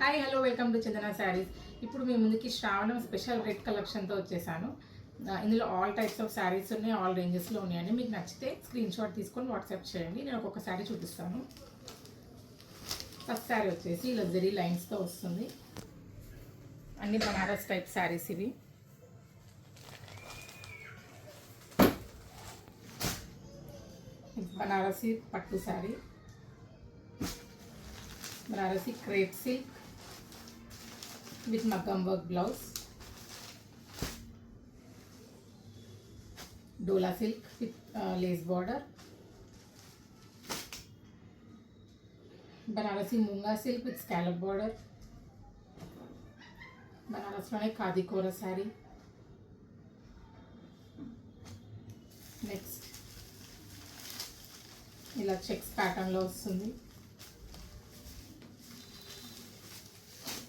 Hi hello welcome to చందన శారీస్. ఇప్పుడు మీ ముందుకి శ్రావణం స్పెషల్ రెడ్ కలెక్షన్తో వచ్చేసాను. ఇందులో ఆల్ టైప్స్ ఆఫ్ శారీస్ ఉన్నాయి, ఆల్ రేంజెస్లో ఉన్నాయండి. మీకు నచ్చితే స్క్రీన్ షాట్ తీసుకొని వాట్సాప్ చేయండి. నేను ఒక్కొక్క శారీ చూపిస్తాను. ఫస్ట్ శారీ వచ్చేసి ఇలా జరీ లైన్స్తో వస్తుంది. అన్ని బనారస్ టైప్ శారీస్ ఇవి. బనారసి పట్టు sari, Banarasi crepe silk with Makam work blouse, Dola silk with lace border, Banarasi Munga silk with scallop border, Banaras lone Khadi Kora saree. Next ila checks pattern lo vastundi.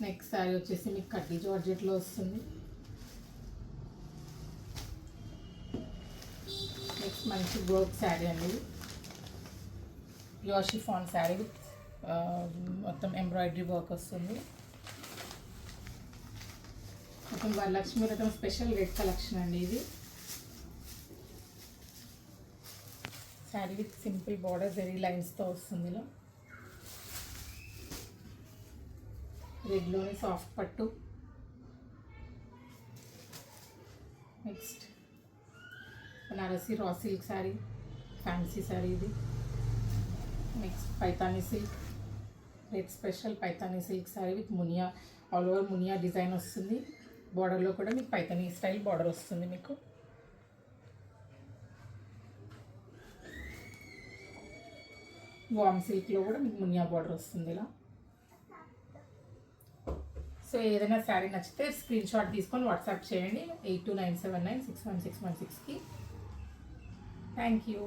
Next sari వచ్చేసి మీకు కడ్డీ జార్జెట్లో వస్తుంది. నెక్స్ట్ మంచి work sari అండి, pure chiffon sari with మొత్తం embroidery work వస్తుంది. మొత్తం వరలక్ష్మి రథం స్పెషల్ రెడ్ కలెక్షన్ అండి ఇది. Sari with simple border zari లైన్స్తో వస్తుంది. ఇలా రెడ్లోని సాఫ్ట్ పట్టు. Next Banarasi raw silk sari, fancy sari ఇది. Next Paithani silk, red special Paithani silk sari with మునియా, ఆల్ ఓవర్ మునియా డిజైన్ వస్తుంది. బార్డర్లో కూడా మీకు పైతానీ స్టైల్ బార్డర్ వస్తుంది. మీకు వామ్ సిల్క్లో కూడా మీకు మునియా బార్డర్ వస్తుంది. ఇలా సో ఏదైనా శారీ నచ్చితే స్క్రీన్ షాట్ తీసుకొని వాట్సాప్ చేయండి 8297961616కి. Thank you.